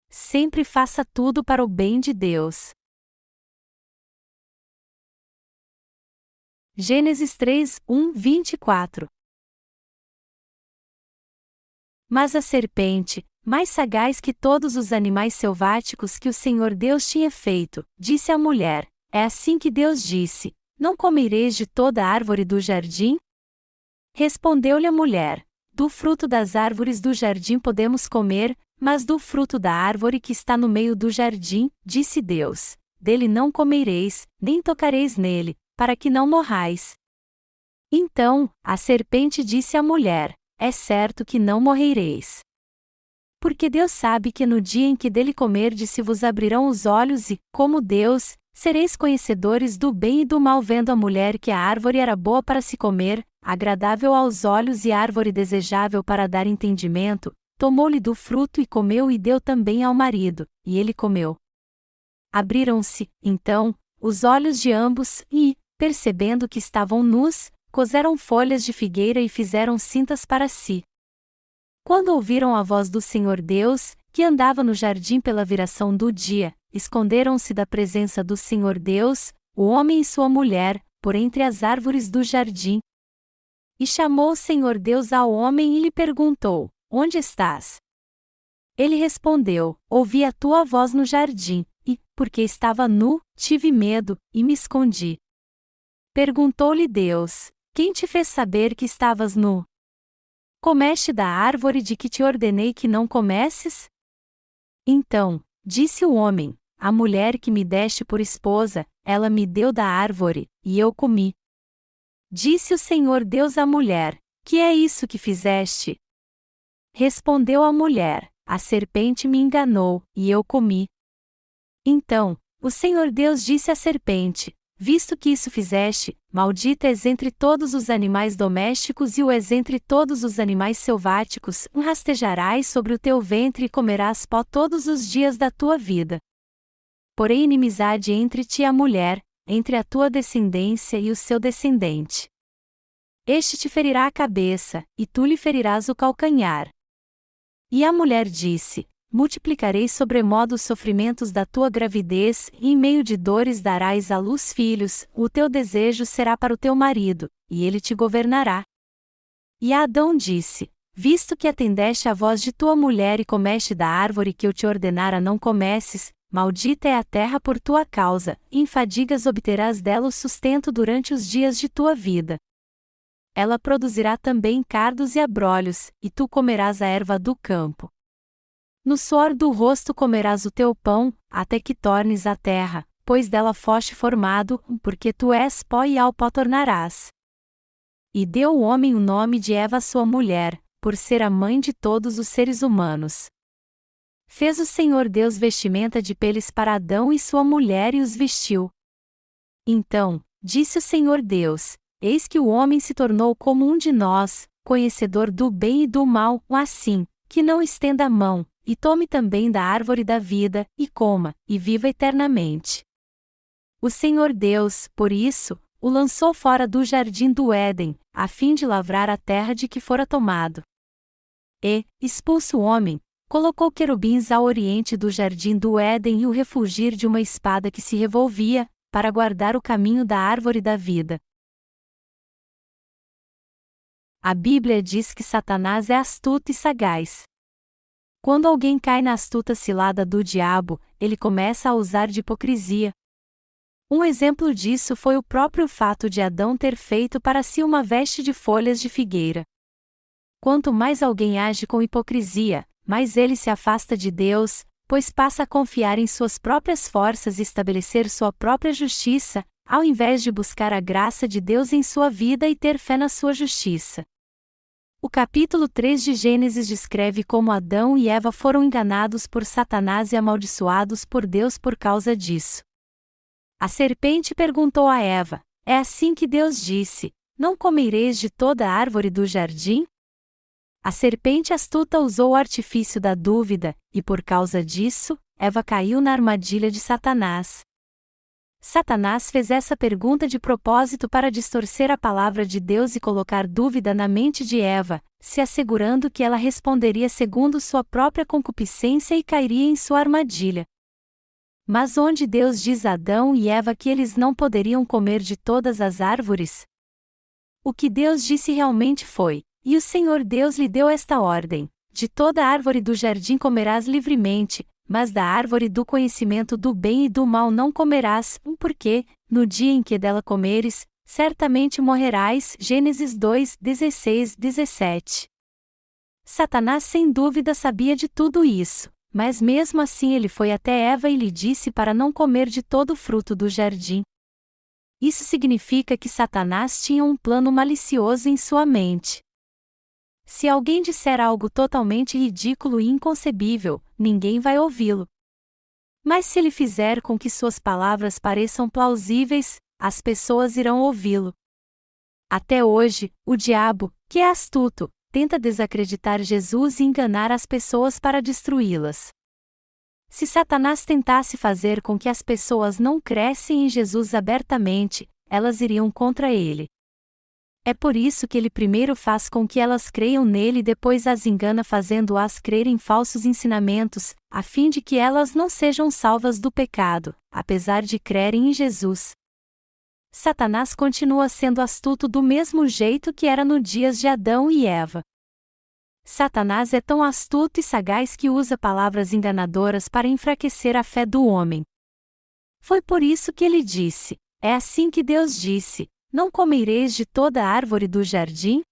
sempre faça tudo para o bem de Deus. Gênesis 3, 24. Mas a serpente, mais sagaz que todos os animais selváticos que o Senhor Deus tinha feito, disse à mulher: É assim que Deus disse: Não comereis de toda árvore do jardim? Respondeu-lhe a mulher: Do fruto das árvores do jardim podemos comer, mas do fruto da árvore que está no meio do jardim, disse Deus: Dele não comereis, nem tocareis nele, para que não morrais. Então, a serpente disse à mulher: É certo que não morrereis. Porque Deus sabe que no dia em que dele comerdes se vos abrirão os olhos e, como Deus, sereis conhecedores do bem e do mal. Vendo a mulher que a árvore era boa para se comer, agradável aos olhos e árvore desejável para dar entendimento, tomou-lhe do fruto e comeu e deu também ao marido, e ele comeu. Abriram-se, então, os olhos de ambos, e, percebendo que estavam nus, coseram folhas de figueira e fizeram cintas para si. Quando ouviram a voz do Senhor Deus, que andava no jardim pela viração do dia, esconderam-se da presença do Senhor Deus, o homem e sua mulher, por entre as árvores do jardim. E chamou o Senhor Deus ao homem e lhe perguntou: Onde estás? Ele respondeu: Ouvi a tua voz no jardim, e, porque estava nu, tive medo, e me escondi. Perguntou-lhe Deus: Quem te fez saber que estavas nu? Comeste da árvore de que te ordenei que não comesses? Então, disse o homem: A mulher que me deste por esposa, ela me deu da árvore, e eu comi. Disse o Senhor Deus à mulher: Que é isso que fizeste? Respondeu a mulher: A serpente me enganou, e eu comi. Então, o Senhor Deus disse à serpente: Visto que isso fizeste, maldita és entre todos os animais domésticos e o és entre todos os animais selváticos, rastejarás sobre o teu ventre e comerás pó todos os dias da tua vida. Porém inimizade entre ti e a mulher, entre a tua descendência e o seu descendente. Este te ferirá a cabeça, e tu lhe ferirás o calcanhar. E a mulher disse: Multiplicarei sobremodo os sofrimentos da tua gravidez, e em meio de dores darás à luz filhos, o teu desejo será para o teu marido, e ele te governará. E a Adão disse: Visto que atendeste à voz de tua mulher e comeste da árvore que eu te ordenara não comesses, maldita é a terra por tua causa, e em fadigas obterás dela o sustento durante os dias de tua vida. Ela produzirá também cardos e abrolhos, e tu comerás a erva do campo. No suor do rosto comerás o teu pão, até que tornes a terra, pois dela foste formado, porque tu és pó e ao pó tornarás. E deu o homem o nome de Eva sua mulher, por ser a mãe de todos os seres humanos. Fez o Senhor Deus vestimenta de peles para Adão e sua mulher e os vestiu. Então, disse o Senhor Deus: Eis que o homem se tornou como um de nós, conhecedor do bem e do mal, assim, que não estenda a mão, e tome também da árvore da vida, e coma, e viva eternamente. O Senhor Deus, por isso, o lançou fora do jardim do Éden, a fim de lavrar a terra de que fora tomado. E, expulso o homem, colocou querubins ao oriente do jardim do Éden e o refulgir de uma espada que se revolvia, para guardar o caminho da árvore da vida. A Bíblia diz que Satanás é astuto e sagaz. Quando alguém cai na astuta cilada do diabo, ele começa a usar de hipocrisia. Um exemplo disso foi o próprio fato de Adão ter feito para si uma veste de folhas de figueira. Quanto mais alguém age com hipocrisia, mais ele se afasta de Deus, pois passa a confiar em suas próprias forças e estabelecer sua própria justiça, ao invés de buscar a graça de Deus em sua vida e ter fé na sua justiça. O capítulo 3 de Gênesis descreve como Adão e Eva foram enganados por Satanás e amaldiçoados por Deus por causa disso. A serpente perguntou a Eva: É assim que Deus disse: Não comereis de toda a árvore do jardim? A serpente astuta usou o artifício da dúvida, e por causa disso, Eva caiu na armadilha de Satanás. Satanás fez essa pergunta de propósito para distorcer a palavra de Deus e colocar dúvida na mente de Eva, se assegurando que ela responderia segundo sua própria concupiscência e cairia em sua armadilha. Mas onde Deus diz a Adão e Eva que eles não poderiam comer de todas as árvores? O que Deus disse realmente foi: "E o Senhor Deus lhe deu esta ordem: de toda árvore do jardim comerás livremente, mas da árvore do conhecimento do bem e do mal não comerás, porque, no dia em que dela comeres, certamente morrerás." Gênesis 2, 16, 17. Satanás sem dúvida sabia de tudo isso, mas mesmo assim ele foi até Eva e lhe disse para não comer de todo o fruto do jardim. Isso significa que Satanás tinha um plano malicioso em sua mente. Se alguém disser algo totalmente ridículo e inconcebível, ninguém vai ouvi-lo. Mas se ele fizer com que suas palavras pareçam plausíveis, as pessoas irão ouvi-lo. Até hoje, o diabo, que é astuto, tenta desacreditar Jesus e enganar as pessoas para destruí-las. Se Satanás tentasse fazer com que as pessoas não crescem em Jesus abertamente, elas iriam contra ele. É por isso que ele primeiro faz com que elas creiam nele e depois as engana fazendo-as crer em falsos ensinamentos, a fim de que elas não sejam salvas do pecado, apesar de crerem em Jesus. Satanás continua sendo astuto do mesmo jeito que era nos dias de Adão e Eva. Satanás é tão astuto e sagaz que usa palavras enganadoras para enfraquecer a fé do homem. Foi por isso que ele disse: "É assim que Deus disse: não comereis de toda árvore do jardim?"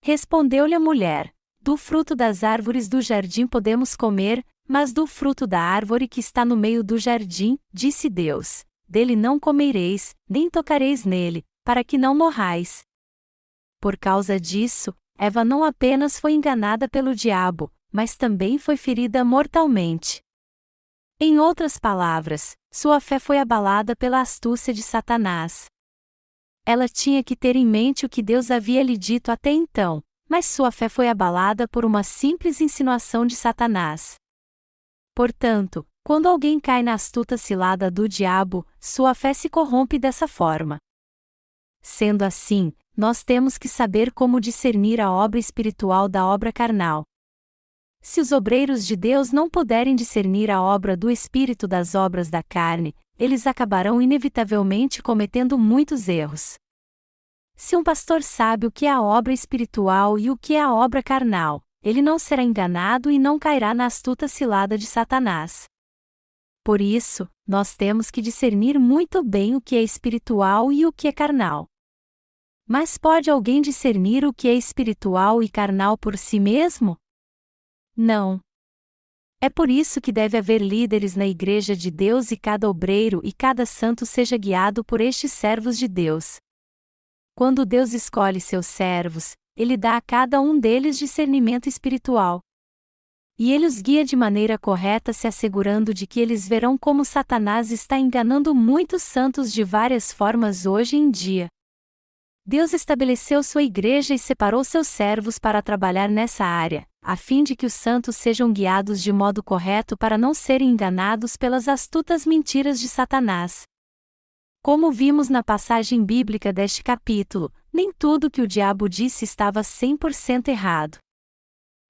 Respondeu-lhe a mulher: "Do fruto das árvores do jardim podemos comer, mas do fruto da árvore que está no meio do jardim, disse Deus: dele não comereis, nem tocareis nele, para que não morrais." Por causa disso, Eva não apenas foi enganada pelo diabo, mas também foi ferida mortalmente. Em outras palavras, sua fé foi abalada pela astúcia de Satanás. Ela tinha que ter em mente o que Deus havia lhe dito até então, mas sua fé foi abalada por uma simples insinuação de Satanás. Portanto, quando alguém cai na astuta cilada do diabo, sua fé se corrompe dessa forma. Sendo assim, nós temos que saber como discernir a obra espiritual da obra carnal. Se os obreiros de Deus não puderem discernir a obra do Espírito das obras da carne, eles acabarão inevitavelmente cometendo muitos erros. Se um pastor sabe o que é a obra espiritual e o que é a obra carnal, ele não será enganado e não cairá na astuta cilada de Satanás. Por isso, nós temos que discernir muito bem o que é espiritual e o que é carnal. Mas pode alguém discernir o que é espiritual e carnal por si mesmo? Não. É por isso que deve haver líderes na Igreja de Deus e cada obreiro e cada santo seja guiado por estes servos de Deus. Quando Deus escolhe seus servos, Ele dá a cada um deles discernimento espiritual. E Ele os guia de maneira correta, se assegurando de que eles verão como Satanás está enganando muitos santos de várias formas hoje em dia. Deus estabeleceu sua igreja e separou seus servos para trabalhar nessa área, a fim de que os santos sejam guiados de modo correto para não serem enganados pelas astutas mentiras de Satanás. Como vimos na passagem bíblica deste capítulo, nem tudo que o diabo disse estava 100% errado.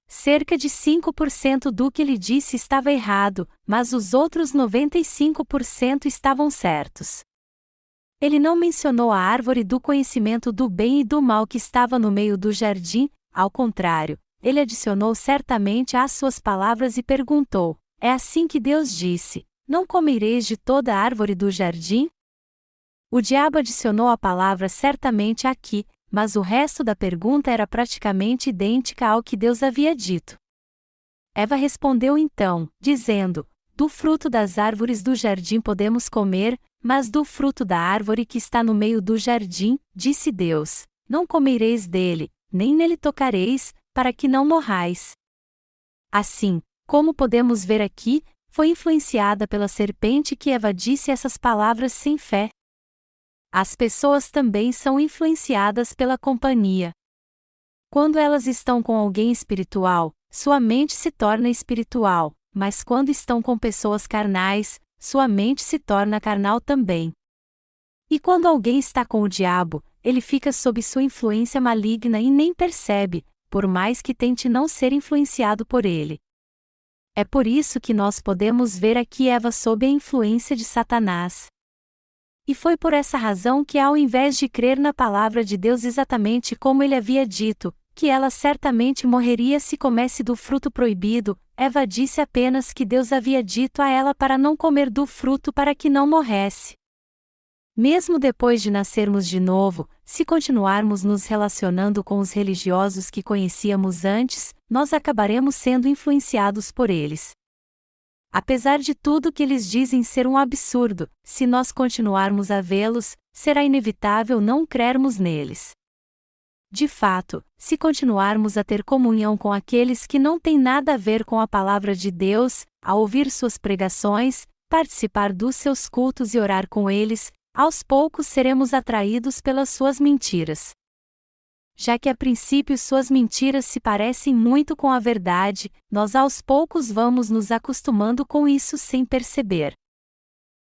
Cerca de 5% do que ele disse estava errado, mas os outros 95% estavam certos. Ele não mencionou a árvore do conhecimento do bem e do mal que estava no meio do jardim, ao contrário, ele adicionou certamente às suas palavras e perguntou: "É assim que Deus disse: não comereis de toda árvore do jardim?" O diabo adicionou a palavra certamente aqui, mas o resto da pergunta era praticamente idêntica ao que Deus havia dito. Eva respondeu então, dizendo: "Do fruto das árvores do jardim podemos comer, mas do fruto da árvore que está no meio do jardim, disse Deus: não comereis dele, nem nele tocareis, para que não morrais." Assim, como podemos ver aqui, foi influenciada pela serpente que Eva disse essas palavras sem fé. As pessoas também são influenciadas pela companhia. Quando elas estão com alguém espiritual, sua mente se torna espiritual, mas quando estão com pessoas carnais, sua mente se torna carnal também. E quando alguém está com o diabo, ele fica sob sua influência maligna e nem percebe, por mais que tente não ser influenciado por ele. É por isso que nós podemos ver aqui Eva sob a influência de Satanás. E foi por essa razão que, ao invés de crer na palavra de Deus exatamente como ele havia dito, que ela certamente morreria se comesse do fruto proibido, Eva disse apenas que Deus havia dito a ela para não comer do fruto para que não morresse. Mesmo depois de nascermos de novo, se continuarmos nos relacionando com os religiosos que conhecíamos antes, nós acabaremos sendo influenciados por eles. Apesar de tudo que eles dizem ser um absurdo, se nós continuarmos a vê-los, será inevitável não crermos neles. De fato, se continuarmos a ter comunhão com aqueles que não têm nada a ver com a palavra de Deus, a ouvir suas pregações, participar dos seus cultos e orar com eles, aos poucos seremos atraídos pelas suas mentiras. Já que a princípio suas mentiras se parecem muito com a verdade, nós aos poucos vamos nos acostumando com isso sem perceber.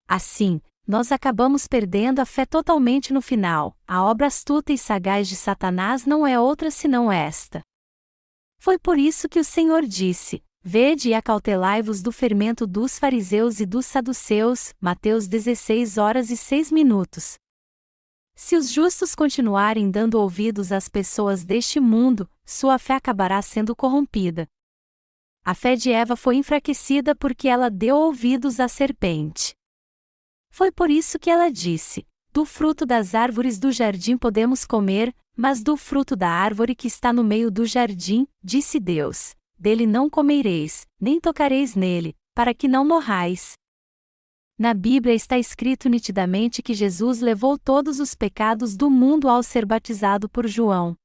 Assim, nós acabamos perdendo a fé totalmente no final. A obra astuta e sagaz de Satanás não é outra senão esta. Foi por isso que o Senhor disse: Vede e acautelai-vos do fermento dos fariseus e dos saduceus. Mateus 16h06. Se os justos continuarem dando ouvidos às pessoas deste mundo, sua fé acabará sendo corrompida. A fé de Eva foi enfraquecida porque ela deu ouvidos à serpente. Foi por isso que ela disse: Do fruto das árvores do jardim podemos comer, mas do fruto da árvore que está no meio do jardim, disse Deus, dele não comereis, nem tocareis nele, para que não morrais. Na Bíblia está escrito nitidamente que Jesus levou todos os pecados do mundo ao ser batizado por João.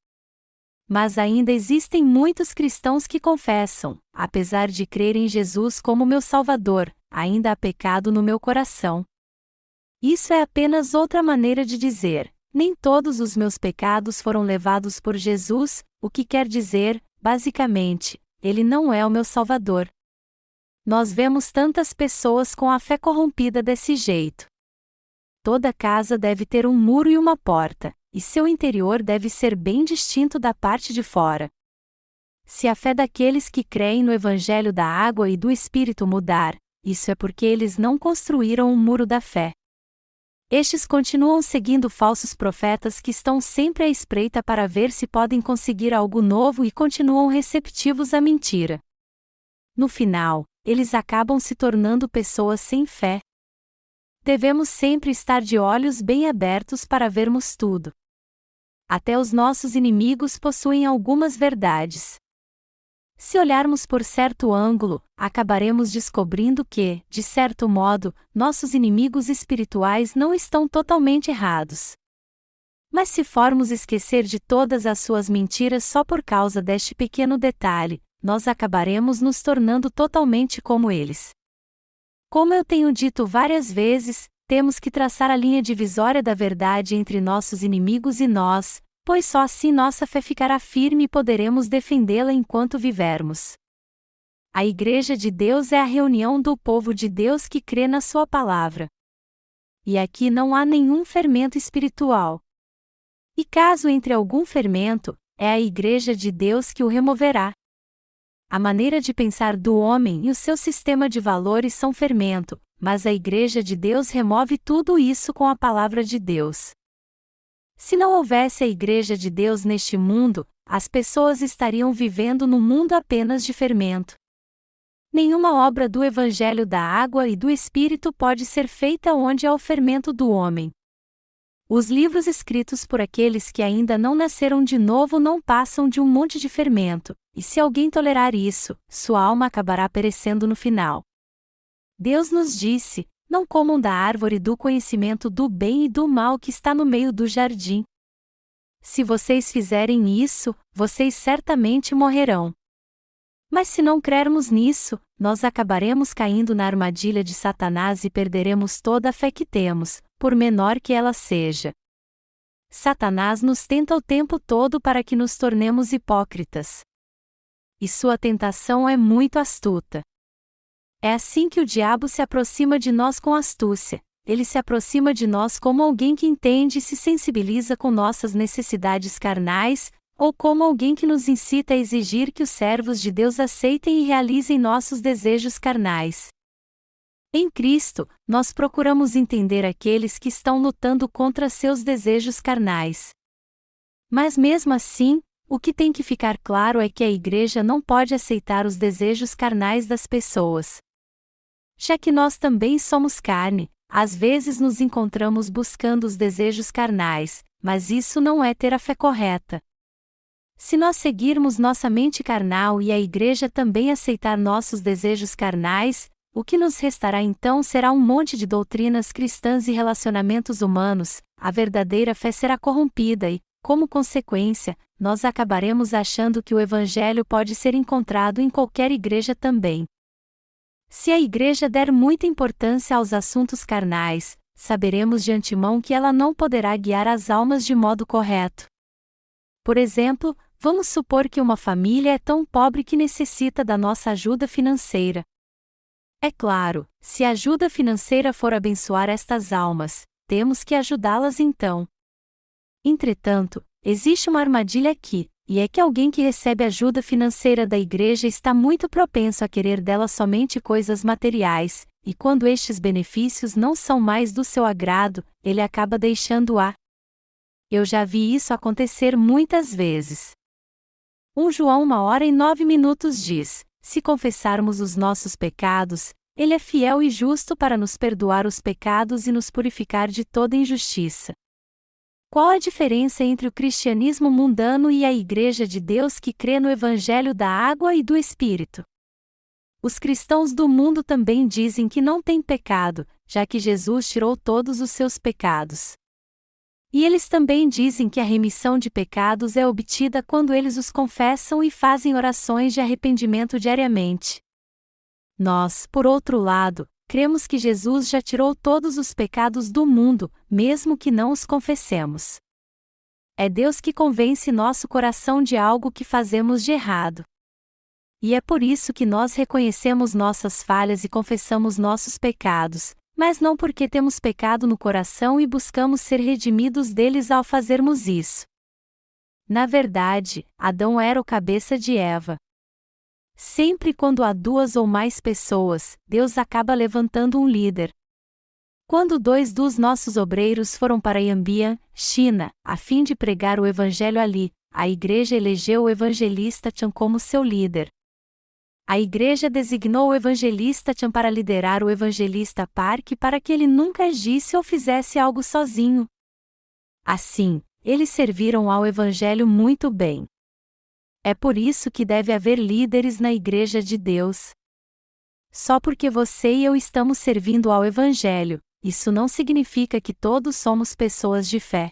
Mas ainda existem muitos cristãos que confessam: apesar de crer em Jesus como meu Salvador, ainda há pecado no meu coração. Isso é apenas outra maneira de dizer: nem todos os meus pecados foram levados por Jesus, o que quer dizer, basicamente, ele não é o meu Salvador. Nós vemos tantas pessoas com a fé corrompida desse jeito. Toda casa deve ter um muro e uma porta, e seu interior deve ser bem distinto da parte de fora. Se a fé daqueles que creem no Evangelho da água e do Espírito mudar, isso é porque eles não construíram um muro da fé. Estes continuam seguindo falsos profetas que estão sempre à espreita para ver se podem conseguir algo novo e continuam receptivos à mentira. No final, eles acabam se tornando pessoas sem fé. Devemos sempre estar de olhos bem abertos para vermos tudo. Até os nossos inimigos possuem algumas verdades. Se olharmos por certo ângulo, acabaremos descobrindo que, de certo modo, nossos inimigos espirituais não estão totalmente errados. Mas se formos esquecer de todas as suas mentiras só por causa deste pequeno detalhe, nós acabaremos nos tornando totalmente como eles. Como eu tenho dito várias vezes, temos que traçar a linha divisória da verdade entre nossos inimigos e nós, pois só assim nossa fé ficará firme e poderemos defendê-la enquanto vivermos. A Igreja de Deus é a reunião do povo de Deus que crê na sua palavra. E aqui não há nenhum fermento espiritual. E caso entre algum fermento, é a Igreja de Deus que o removerá. A maneira de pensar do homem e o seu sistema de valores são fermento, mas a Igreja de Deus remove tudo isso com a palavra de Deus. Se não houvesse a Igreja de Deus neste mundo, as pessoas estariam vivendo num mundo apenas de fermento. Nenhuma obra do Evangelho da água e do Espírito pode ser feita onde há o fermento do homem. Os livros escritos por aqueles que ainda não nasceram de novo não passam de um monte de fermento, e se alguém tolerar isso, sua alma acabará perecendo no final. Deus nos disse: não comam da árvore do conhecimento do bem e do mal que está no meio do jardim. Se vocês fizerem isso, vocês certamente morrerão. Mas se não crermos nisso, nós acabaremos caindo na armadilha de Satanás e perderemos toda a fé que temos, por menor que ela seja. Satanás nos tenta o tempo todo para que nos tornemos hipócritas. E sua tentação é muito astuta. É assim que o diabo se aproxima de nós com astúcia. Ele se aproxima de nós como alguém que entende e se sensibiliza com nossas necessidades carnais, ou como alguém que nos incita a exigir que os servos de Deus aceitem e realizem nossos desejos carnais. Em Cristo, nós procuramos entender aqueles que estão lutando contra seus desejos carnais. Mas mesmo assim, o que tem que ficar claro é que a Igreja não pode aceitar os desejos carnais das pessoas. Já que nós também somos carne, às vezes nos encontramos buscando os desejos carnais, mas isso não é ter a fé correta. Se nós seguirmos nossa mente carnal e a Igreja também aceitar nossos desejos carnais, o que nos restará então será um monte de doutrinas cristãs e relacionamentos humanos, a verdadeira fé será corrompida e, como consequência, nós acabaremos achando que o Evangelho pode ser encontrado em qualquer igreja também. Se a Igreja der muita importância aos assuntos carnais, saberemos de antemão que ela não poderá guiar as almas de modo correto. Por exemplo, vamos supor que uma família é tão pobre que necessita da nossa ajuda financeira. É claro, se a ajuda financeira for abençoar estas almas, temos que ajudá-las então. Entretanto, existe uma armadilha aqui, e é que alguém que recebe ajuda financeira da Igreja está muito propenso a querer dela somente coisas materiais, e quando estes benefícios não são mais do seu agrado, ele acaba deixando-a. Eu já vi isso acontecer muitas vezes. 1 João 1h09 diz: se confessarmos os nossos pecados, Ele é fiel e justo para nos perdoar os pecados e nos purificar de toda injustiça. Qual a diferença entre o cristianismo mundano e a Igreja de Deus que crê no Evangelho da água e do Espírito? Os cristãos do mundo também dizem que não têm pecado, já que Jesus tirou todos os seus pecados. E eles também dizem que a remissão de pecados é obtida quando eles os confessam e fazem orações de arrependimento diariamente. Nós, por outro lado, cremos que Jesus já tirou todos os pecados do mundo, mesmo que não os confessemos. É Deus que convence nosso coração de algo que fazemos de errado. E é por isso que nós reconhecemos nossas falhas e confessamos nossos pecados, mas não porque temos pecado no coração e buscamos ser redimidos deles ao fazermos isso. Na verdade, Adão era o cabeça de Eva. Sempre quando há duas ou mais pessoas, Deus acaba levantando um líder. Quando 2 dos nossos obreiros foram para Yanbian, China, a fim de pregar o evangelho ali, a igreja elegeu o evangelista Chan como seu líder. A igreja designou o evangelista Chan para liderar o evangelista Park para que ele nunca agisse ou fizesse algo sozinho. Assim, eles serviram ao evangelho muito bem. É por isso que deve haver líderes na Igreja de Deus. Só porque você e eu estamos servindo ao Evangelho, isso não significa que todos somos pessoas de fé.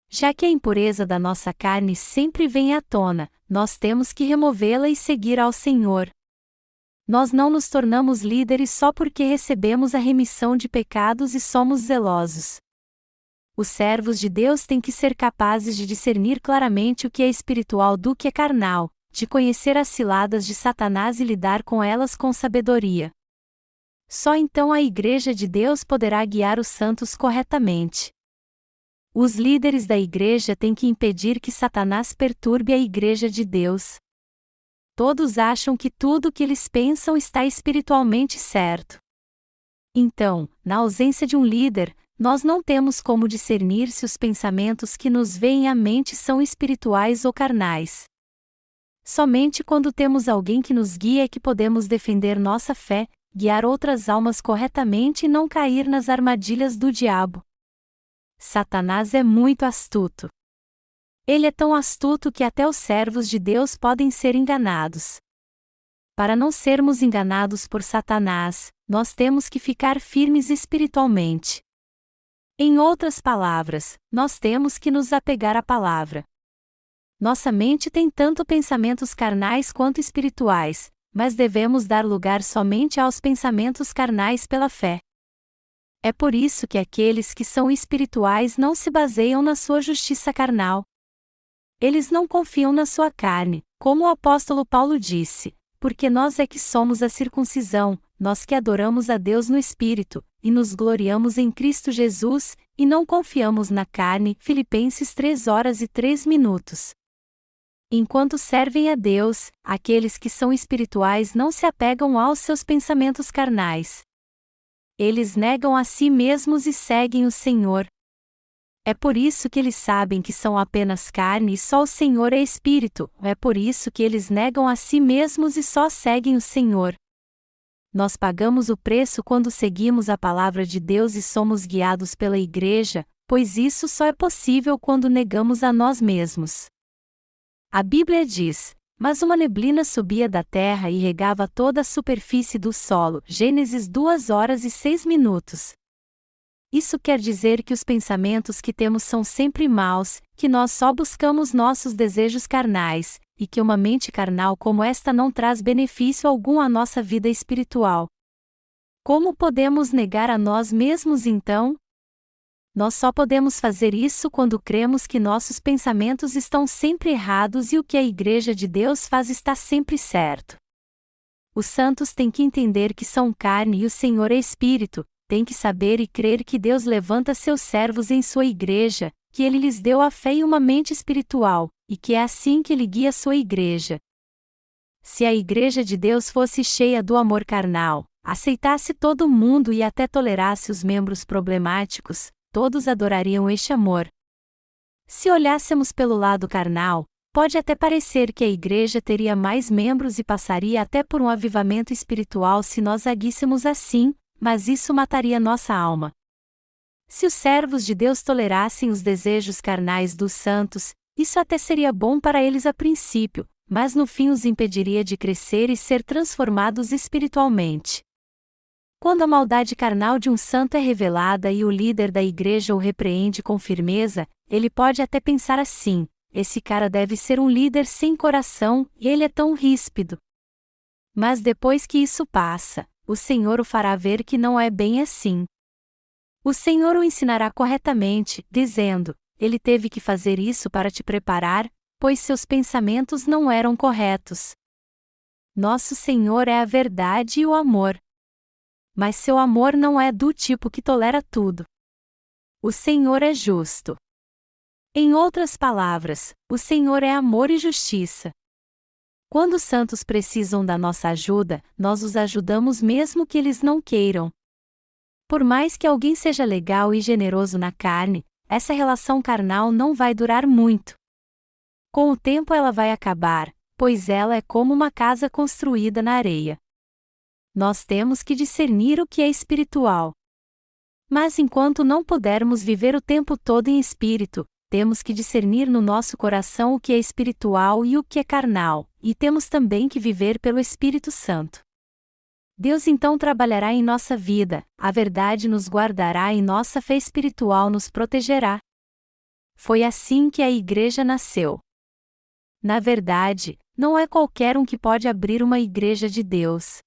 Já que a impureza da nossa carne sempre vem à tona, nós temos que removê-la e seguir ao Senhor. Nós não nos tornamos líderes só porque recebemos a remissão de pecados e somos zelosos. Os servos de Deus têm que ser capazes de discernir claramente o que é espiritual do que é carnal, de conhecer as ciladas de Satanás e lidar com elas com sabedoria. Só então a Igreja de Deus poderá guiar os santos corretamente. Os líderes da Igreja têm que impedir que Satanás perturbe a Igreja de Deus. Todos acham que tudo o que eles pensam está espiritualmente certo. Então, na ausência de um líder, nós não temos como discernir se os pensamentos que nos vêm à mente são espirituais ou carnais. Somente quando temos alguém que nos guia é que podemos defender nossa fé, guiar outras almas corretamente e não cair nas armadilhas do diabo. Satanás é muito astuto. Ele é tão astuto que até os servos de Deus podem ser enganados. Para não sermos enganados por Satanás, nós temos que ficar firmes espiritualmente. Em outras palavras, nós temos que nos apegar à palavra. Nossa mente tem tanto pensamentos carnais quanto espirituais, mas devemos dar lugar somente aos pensamentos carnais pela fé. É por isso que aqueles que são espirituais não se baseiam na sua justiça carnal. Eles não confiam na sua carne, como o apóstolo Paulo disse: porque nós é que somos a circuncisão, nós que adoramos a Deus no Espírito, e nos gloriamos em Cristo Jesus, e não confiamos na carne. Filipenses 3:03. Enquanto servem a Deus, aqueles que são espirituais não se apegam aos seus pensamentos carnais. Eles negam a si mesmos e seguem o Senhor. É por isso que eles sabem que são apenas carne e só o Senhor é Espírito. É por isso que eles negam a si mesmos e só seguem o Senhor. Nós pagamos o preço quando seguimos a palavra de Deus e somos guiados pela Igreja, pois isso só é possível quando negamos a nós mesmos. A Bíblia diz: mas uma neblina subia da terra e regava toda a superfície do solo. Gênesis 2:06. Isso quer dizer que os pensamentos que temos são sempre maus, que nós só buscamos nossos desejos carnais, e que uma mente carnal como esta não traz benefício algum à nossa vida espiritual. Como podemos negar a nós mesmos então? Nós só podemos fazer isso quando cremos que nossos pensamentos estão sempre errados e o que a Igreja de Deus faz está sempre certo. Os santos têm que entender que são carne e o Senhor é Espírito. Tem que saber e crer que Deus levanta seus servos em sua igreja, que Ele lhes deu a fé e uma mente espiritual, e que é assim que Ele guia sua igreja. Se a igreja de Deus fosse cheia do amor carnal, aceitasse todo mundo e até tolerasse os membros problemáticos, todos adorariam este amor. Se olhássemos pelo lado carnal, pode até parecer que a igreja teria mais membros e passaria até por um avivamento espiritual se nós agíssemos assim, mas isso mataria nossa alma. Se os servos de Deus tolerassem os desejos carnais dos santos, isso até seria bom para eles a princípio, mas no fim os impediria de crescer e ser transformados espiritualmente. Quando a maldade carnal de um santo é revelada e o líder da igreja o repreende com firmeza, ele pode até pensar assim: esse cara deve ser um líder sem coração, e ele é tão ríspido. Mas depois que isso passa, o Senhor o fará ver que não é bem assim. O Senhor o ensinará corretamente, dizendo: ele teve que fazer isso para te preparar, pois seus pensamentos não eram corretos. Nosso Senhor é a verdade e o amor. Mas seu amor não é do tipo que tolera tudo. O Senhor é justo. Em outras palavras, o Senhor é amor e justiça. Quando os santos precisam da nossa ajuda, nós os ajudamos mesmo que eles não queiram. Por mais que alguém seja legal e generoso na carne, essa relação carnal não vai durar muito. Com o tempo ela vai acabar, pois ela é como uma casa construída na areia. Nós temos que discernir o que é espiritual. Mas enquanto não pudermos viver o tempo todo em espírito, temos que discernir no nosso coração o que é espiritual e o que é carnal, e temos também que viver pelo Espírito Santo. Deus então trabalhará em nossa vida, a verdade nos guardará e nossa fé espiritual nos protegerá. Foi assim que a igreja nasceu. Na verdade, não é qualquer um que pode abrir uma igreja de Deus.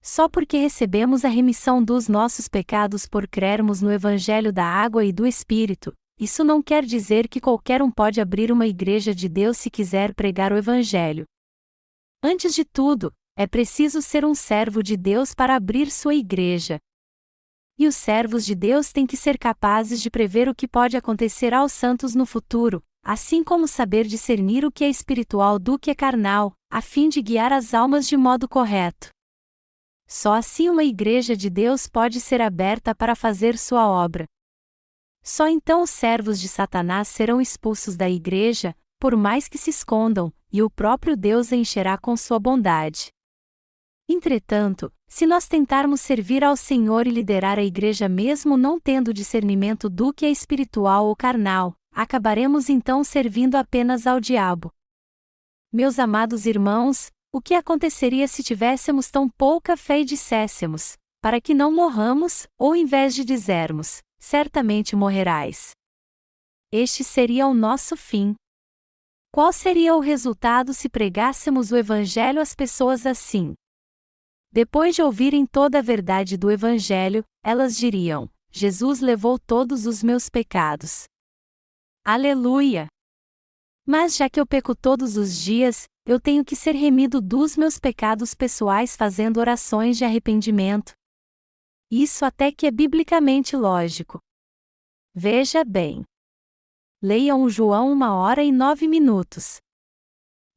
Só porque recebemos a remissão dos nossos pecados por crermos no Evangelho da Água e do Espírito, isso não quer dizer que qualquer um pode abrir uma igreja de Deus se quiser pregar o Evangelho. Antes de tudo, é preciso ser um servo de Deus para abrir sua igreja. E os servos de Deus têm que ser capazes de prever o que pode acontecer aos santos no futuro, assim como saber discernir o que é espiritual do que é carnal, a fim de guiar as almas de modo correto. Só assim uma igreja de Deus pode ser aberta para fazer sua obra. Só então os servos de Satanás serão expulsos da igreja, por mais que se escondam, e o próprio Deus a encherá com sua bondade. Entretanto, se nós tentarmos servir ao Senhor e liderar a igreja mesmo não tendo discernimento do que é espiritual ou carnal, acabaremos então servindo apenas ao diabo. Meus amados irmãos, o que aconteceria se tivéssemos tão pouca fé e disséssemos: para que não morramos, ou em vez de dizermos: certamente morrerás? Este seria o nosso fim. Qual seria o resultado se pregássemos o Evangelho às pessoas assim? Depois de ouvirem toda a verdade do Evangelho, elas diriam: Jesus levou todos os meus pecados. Aleluia! Mas já que eu peco todos os dias, eu tenho que ser remido dos meus pecados pessoais fazendo orações de arrependimento. Isso até que é biblicamente lógico. Veja bem. Leiam João 1h09.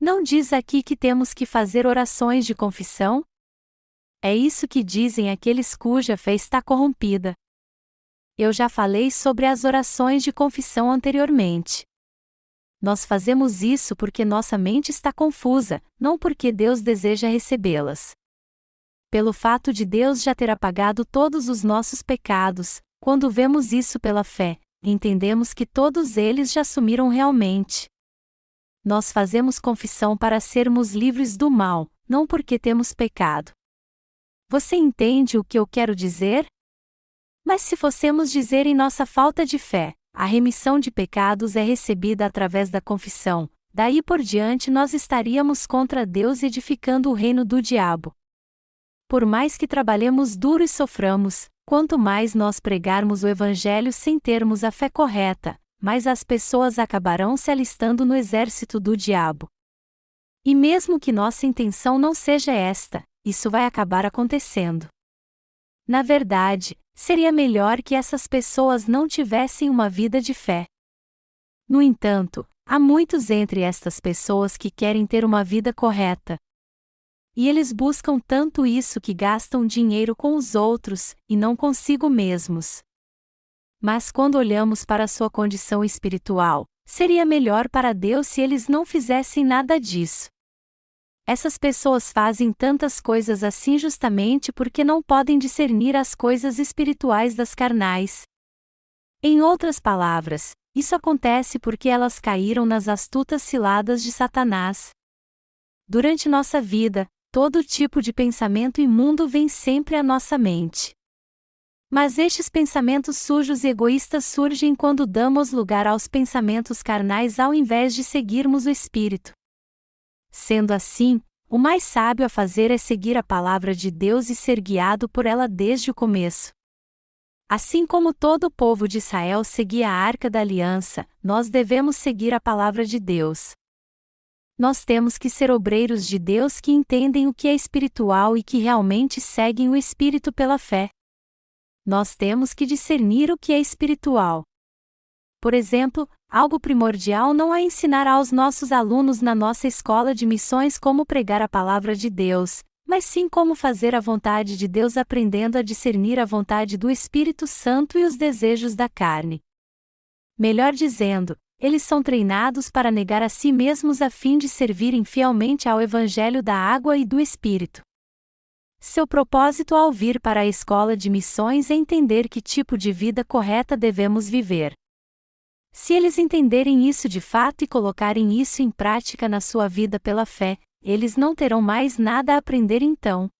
Não diz aqui que temos que fazer orações de confissão? É isso que dizem aqueles cuja fé está corrompida. Eu já falei sobre as orações de confissão anteriormente. Nós fazemos isso porque nossa mente está confusa, não porque Deus deseja recebê-las. Pelo fato de Deus já ter apagado todos os nossos pecados, quando vemos isso pela fé, entendemos que todos eles já sumiram realmente. Nós fazemos confissão para sermos livres do mal, não porque temos pecado. Você entende o que eu quero dizer? Mas se fossemos dizer em nossa falta de fé, a remissão de pecados é recebida através da confissão, daí por diante nós estaríamos contra Deus edificando o reino do diabo. Por mais que trabalhemos duro e soframos, quanto mais nós pregarmos o Evangelho sem termos a fé correta, mais as pessoas acabarão se alistando no exército do diabo. E mesmo que nossa intenção não seja esta, isso vai acabar acontecendo. Na verdade, seria melhor que essas pessoas não tivessem uma vida de fé. No entanto, há muitos entre estas pessoas que querem ter uma vida correta. E eles buscam tanto isso que gastam dinheiro com os outros, e não consigo mesmos. Mas quando olhamos para sua condição espiritual, seria melhor para Deus se eles não fizessem nada disso. Essas pessoas fazem tantas coisas assim justamente porque não podem discernir as coisas espirituais das carnais. Em outras palavras, isso acontece porque elas caíram nas astutas ciladas de Satanás. Durante nossa vida, todo tipo de pensamento imundo vem sempre à nossa mente. Mas estes pensamentos sujos e egoístas surgem quando damos lugar aos pensamentos carnais ao invés de seguirmos o Espírito. Sendo assim, o mais sábio a fazer é seguir a palavra de Deus e ser guiado por ela desde o começo. Assim como todo o povo de Israel seguia a Arca da Aliança, nós devemos seguir a palavra de Deus. Nós temos que ser obreiros de Deus que entendem o que é espiritual e que realmente seguem o Espírito pela fé. Nós temos que discernir o que é espiritual. Por exemplo, algo primordial não é ensinar aos nossos alunos na nossa escola de missões como pregar a palavra de Deus, mas sim como fazer a vontade de Deus aprendendo a discernir a vontade do Espírito Santo e os desejos da carne. Melhor dizendo, eles são treinados para negar a si mesmos a fim de servirem fielmente ao Evangelho da água e do Espírito. Seu propósito ao vir para a escola de missões é entender que tipo de vida correta devemos viver. Se eles entenderem isso de fato e colocarem isso em prática na sua vida pela fé, eles não terão mais nada a aprender então.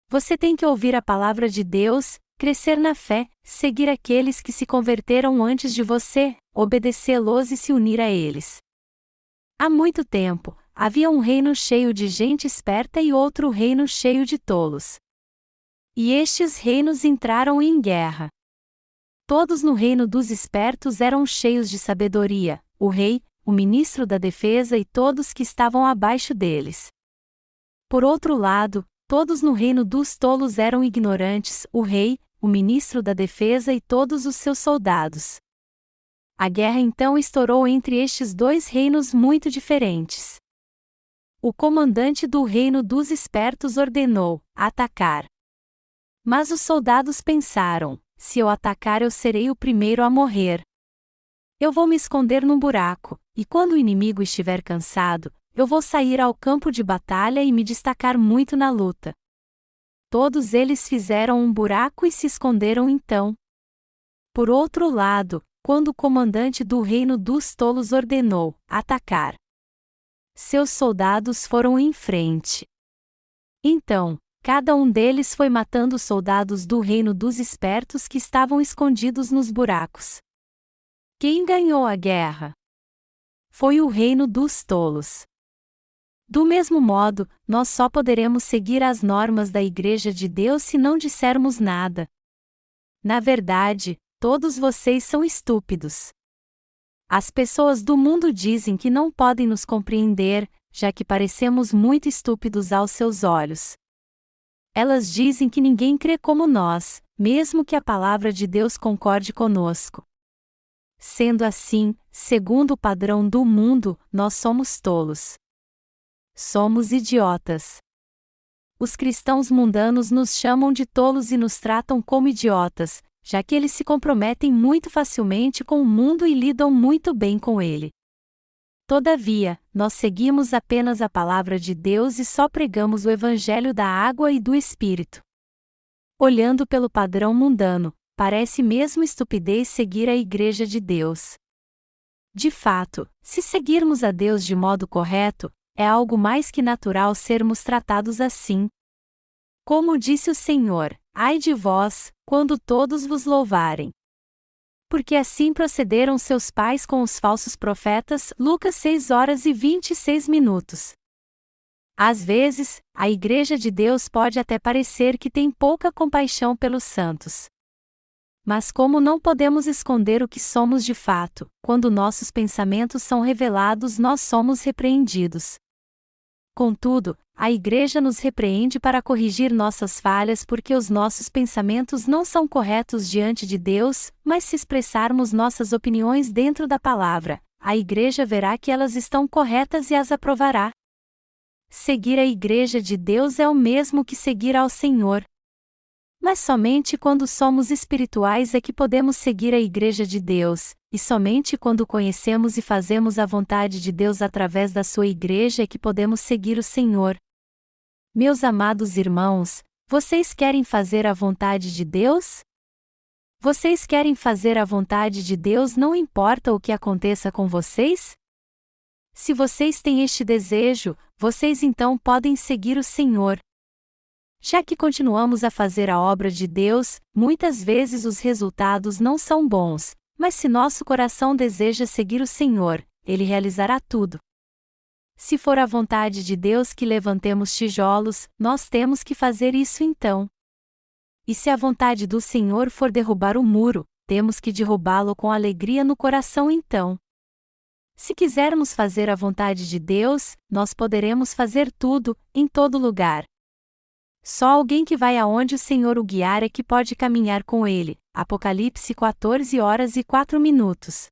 Você tem que ouvir a palavra de Deus, crescer na fé, seguir aqueles que se converteram antes de você, obedecê-los e se unir a eles. Há muito tempo, havia um reino cheio de gente esperta e outro reino cheio de tolos. E estes reinos entraram em guerra. Todos no reino dos espertos eram cheios de sabedoria, o rei, o ministro da defesa e todos que estavam abaixo deles. Por outro lado, todos no reino dos tolos eram ignorantes, o rei, o ministro da defesa e todos os seus soldados. A guerra então estourou entre estes dois reinos muito diferentes. O comandante do reino dos espertos ordenou atacar. Mas os soldados pensaram: se eu atacar eu serei o primeiro a morrer. Eu vou me esconder num buraco, e quando o inimigo estiver cansado, eu vou sair ao campo de batalha e me destacar muito na luta. Todos eles fizeram um buraco e se esconderam então. Por outro lado, quando o comandante do reino dos tolos ordenou atacar, seus soldados foram em frente. Então, cada um deles foi matando os soldados do reino dos espertos que estavam escondidos nos buracos. Quem ganhou a guerra? Foi o reino dos tolos. Do mesmo modo, nós só poderemos seguir as normas da Igreja de Deus se não dissermos nada. Na verdade, todos vocês são estúpidos. As pessoas do mundo dizem que não podem nos compreender, já que parecemos muito estúpidos aos seus olhos. Elas dizem que ninguém crê como nós, mesmo que a palavra de Deus concorde conosco. Sendo assim, segundo o padrão do mundo, nós somos tolos. Somos idiotas. Os cristãos mundanos nos chamam de tolos e nos tratam como idiotas, já que eles se comprometem muito facilmente com o mundo e lidam muito bem com ele. Todavia, nós seguimos apenas a palavra de Deus e só pregamos o evangelho da água e do Espírito. Olhando pelo padrão mundano, parece mesmo estupidez seguir a Igreja de Deus. De fato, se seguirmos a Deus de modo correto, é algo mais que natural sermos tratados assim. Como disse o Senhor, ai de vós, quando todos vos louvarem. Porque assim procederam seus pais com os falsos profetas, Lucas 6:26. Às vezes, a Igreja de Deus pode até parecer que tem pouca compaixão pelos santos. Mas como não podemos esconder o que somos de fato, quando nossos pensamentos são revelados, nós somos repreendidos. Contudo, a Igreja nos repreende para corrigir nossas falhas porque os nossos pensamentos não são corretos diante de Deus, mas se expressarmos nossas opiniões dentro da palavra, a Igreja verá que elas estão corretas e as aprovará. Seguir a Igreja de Deus é o mesmo que seguir ao Senhor. Mas somente quando somos espirituais é que podemos seguir a Igreja de Deus, e somente quando conhecemos e fazemos a vontade de Deus através da sua Igreja é que podemos seguir o Senhor. Meus amados irmãos, vocês querem fazer a vontade de Deus? Vocês querem fazer a vontade de Deus não importa o que aconteça com vocês? Se vocês têm este desejo, vocês então podem seguir o Senhor. Já que continuamos a fazer a obra de Deus, muitas vezes os resultados não são bons, mas se nosso coração deseja seguir o Senhor, Ele realizará tudo. Se for a vontade de Deus que levantemos tijolos, nós temos que fazer isso então. E se a vontade do Senhor for derrubar o muro, temos que derrubá-lo com alegria no coração então. Se quisermos fazer a vontade de Deus, nós poderemos fazer tudo, em todo lugar. Só alguém que vai aonde o Senhor o guiar é que pode caminhar com ele. Apocalipse 14:04.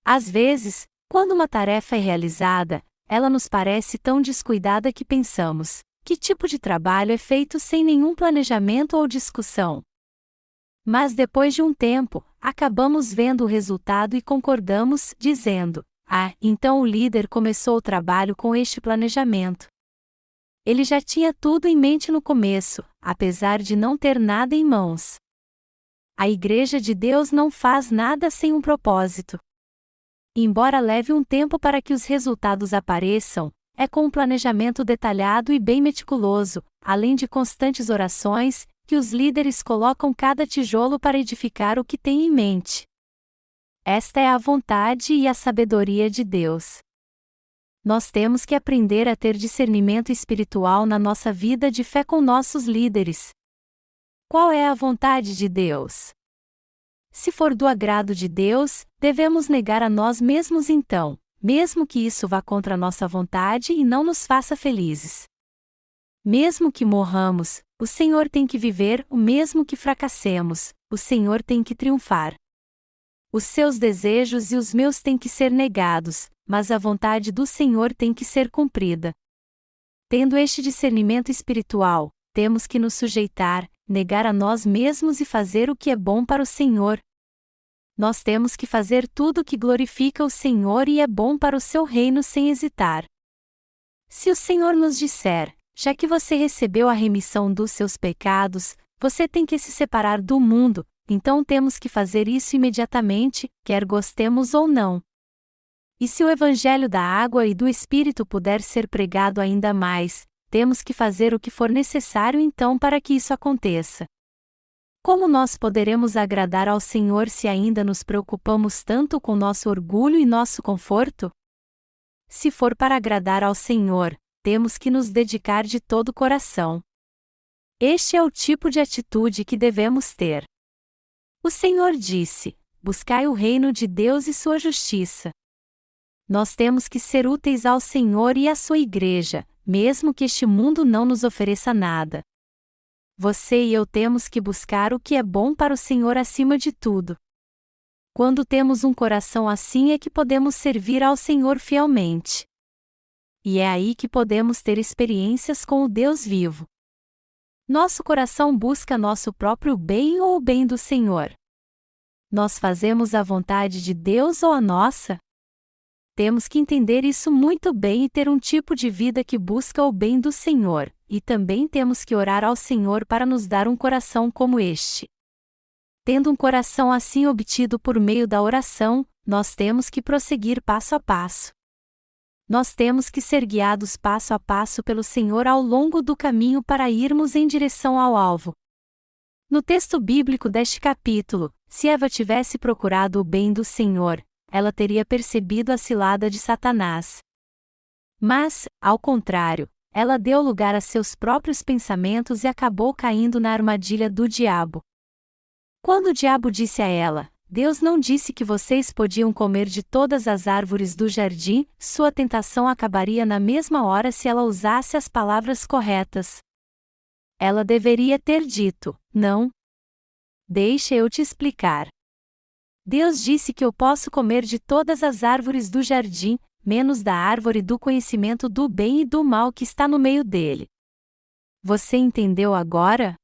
Às vezes, quando uma tarefa é realizada, ela nos parece tão descuidada que pensamos: que tipo de trabalho é feito sem nenhum planejamento ou discussão? Mas depois de um tempo, acabamos vendo o resultado e concordamos, dizendo: então o líder começou o trabalho com este planejamento. Ele já tinha tudo em mente no começo, apesar de não ter nada em mãos. A Igreja de Deus não faz nada sem um propósito. Embora leve um tempo para que os resultados apareçam, é com um planejamento detalhado e bem meticuloso, além de constantes orações, que os líderes colocam cada tijolo para edificar o que têm em mente. Esta é a vontade e a sabedoria de Deus. Nós temos que aprender a ter discernimento espiritual na nossa vida de fé com nossos líderes. Qual é a vontade de Deus? Se for do agrado de Deus, devemos negar a nós mesmos então, mesmo que isso vá contra a nossa vontade e não nos faça felizes. Mesmo que morramos, o Senhor tem que viver, o mesmo que fracassemos, o Senhor tem que triunfar. Os seus desejos e os meus têm que ser negados, mas a vontade do Senhor tem que ser cumprida. Tendo este discernimento espiritual, temos que nos sujeitar, negar a nós mesmos e fazer o que é bom para o Senhor. Nós temos que fazer tudo o que glorifica o Senhor e é bom para o seu reino sem hesitar. Se o Senhor nos disser: já que você recebeu a remissão dos seus pecados, você tem que se separar do mundo, então temos que fazer isso imediatamente, quer gostemos ou não. E se o Evangelho da água e do Espírito puder ser pregado ainda mais, temos que fazer o que for necessário então para que isso aconteça. Como nós poderemos agradar ao Senhor se ainda nos preocupamos tanto com nosso orgulho e nosso conforto? Se for para agradar ao Senhor, temos que nos dedicar de todo o coração. Este é o tipo de atitude que devemos ter. O Senhor disse: buscai o reino de Deus e sua justiça. Nós temos que ser úteis ao Senhor e à sua igreja, mesmo que este mundo não nos ofereça nada. Você e eu temos que buscar o que é bom para o Senhor acima de tudo. Quando temos um coração assim é que podemos servir ao Senhor fielmente. E é aí que podemos ter experiências com o Deus vivo. Nosso coração busca nosso próprio bem ou o bem do Senhor? Nós fazemos a vontade de Deus ou a nossa? Temos que entender isso muito bem e ter um tipo de vida que busca o bem do Senhor, e também temos que orar ao Senhor para nos dar um coração como este. Tendo um coração assim obtido por meio da oração, nós temos que prosseguir passo a passo. Nós temos que ser guiados passo a passo pelo Senhor ao longo do caminho para irmos em direção ao alvo. No texto bíblico deste capítulo, se Eva tivesse procurado o bem do Senhor, ela teria percebido a cilada de Satanás. Mas, ao contrário, ela deu lugar a seus próprios pensamentos e acabou caindo na armadilha do diabo. Quando o diabo disse a ela, Deus não disse que vocês podiam comer de todas as árvores do jardim, sua tentação acabaria na mesma hora se ela usasse as palavras corretas. Ela deveria ter dito, não. Deixa eu te explicar. Deus disse que eu posso comer de todas as árvores do jardim, menos da árvore do conhecimento do bem e do mal que está no meio dele. Você entendeu agora?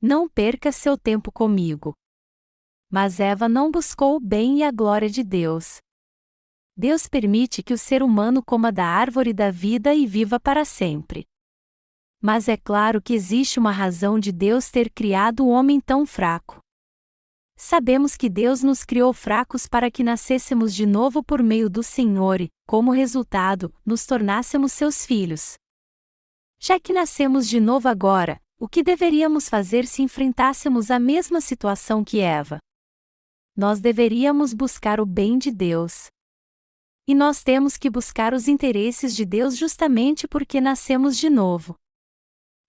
Não perca seu tempo comigo. Mas Eva não buscou o bem e a glória de Deus. Deus permite que o ser humano coma da árvore da vida e viva para sempre. Mas é claro que existe uma razão de Deus ter criado o homem tão fraco. Sabemos que Deus nos criou fracos para que nascêssemos de novo por meio do Senhor e, como resultado, nos tornássemos seus filhos. Já que nascemos de novo agora, o que deveríamos fazer se enfrentássemos a mesma situação que Eva? Nós deveríamos buscar o bem de Deus. E nós temos que buscar os interesses de Deus justamente porque nascemos de novo.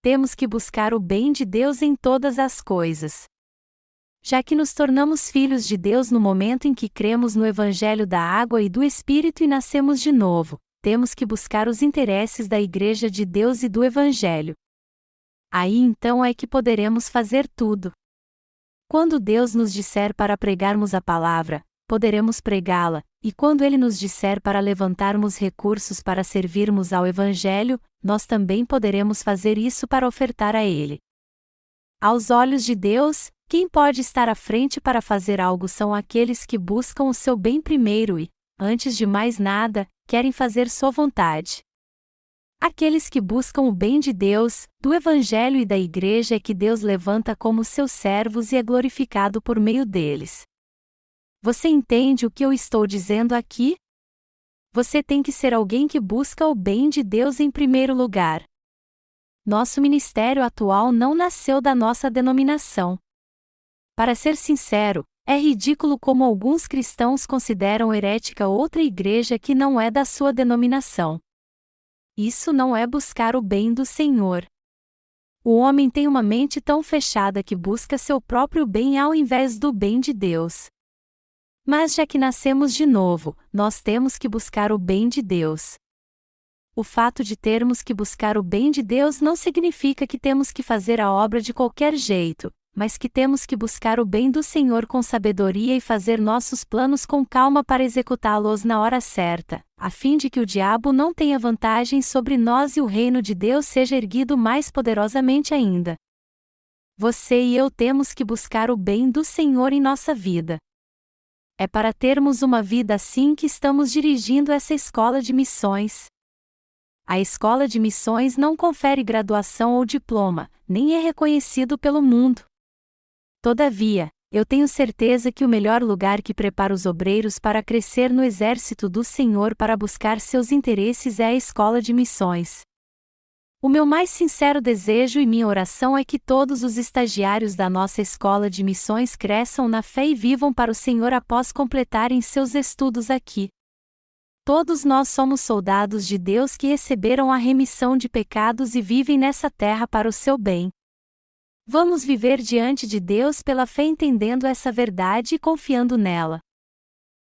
Temos que buscar o bem de Deus em todas as coisas. Já que nos tornamos filhos de Deus no momento em que cremos no Evangelho da Água e do Espírito e nascemos de novo, temos que buscar os interesses da Igreja de Deus e do Evangelho. Aí então é que poderemos fazer tudo. Quando Deus nos disser para pregarmos a palavra, poderemos pregá-la, e quando Ele nos disser para levantarmos recursos para servirmos ao Evangelho, nós também poderemos fazer isso para ofertar a Ele. Aos olhos de Deus, quem pode estar à frente para fazer algo são aqueles que buscam o seu bem primeiro e, antes de mais nada, querem fazer sua vontade. Aqueles que buscam o bem de Deus, do Evangelho e da Igreja é que Deus levanta como seus servos e é glorificado por meio deles. Você entende o que eu estou dizendo aqui? Você tem que ser alguém que busca o bem de Deus em primeiro lugar. Nosso ministério atual não nasceu da nossa denominação. Para ser sincero, é ridículo como alguns cristãos consideram herética outra igreja que não é da sua denominação. Isso não é buscar o bem do Senhor. O homem tem uma mente tão fechada que busca seu próprio bem ao invés do bem de Deus. Mas já que nascemos de novo, nós temos que buscar o bem de Deus. O fato de termos que buscar o bem de Deus não significa que temos que fazer a obra de qualquer jeito, mas que temos que buscar o bem do Senhor com sabedoria e fazer nossos planos com calma para executá-los na hora certa, a fim de que o diabo não tenha vantagem sobre nós e o reino de Deus seja erguido mais poderosamente ainda. Você e eu temos que buscar o bem do Senhor em nossa vida. É para termos uma vida assim que estamos dirigindo essa escola de missões. A escola de missões não confere graduação ou diploma, nem é reconhecido pelo mundo. Todavia, eu tenho certeza que o melhor lugar que prepara os obreiros para crescer no exército do Senhor para buscar seus interesses é a escola de missões. O meu mais sincero desejo e minha oração é que todos os estagiários da nossa escola de missões cresçam na fé e vivam para o Senhor após completarem seus estudos aqui. Todos nós somos soldados de Deus que receberam a remissão de pecados e vivem nessa terra para o seu bem. Vamos viver diante de Deus pela fé entendendo essa verdade e confiando nela.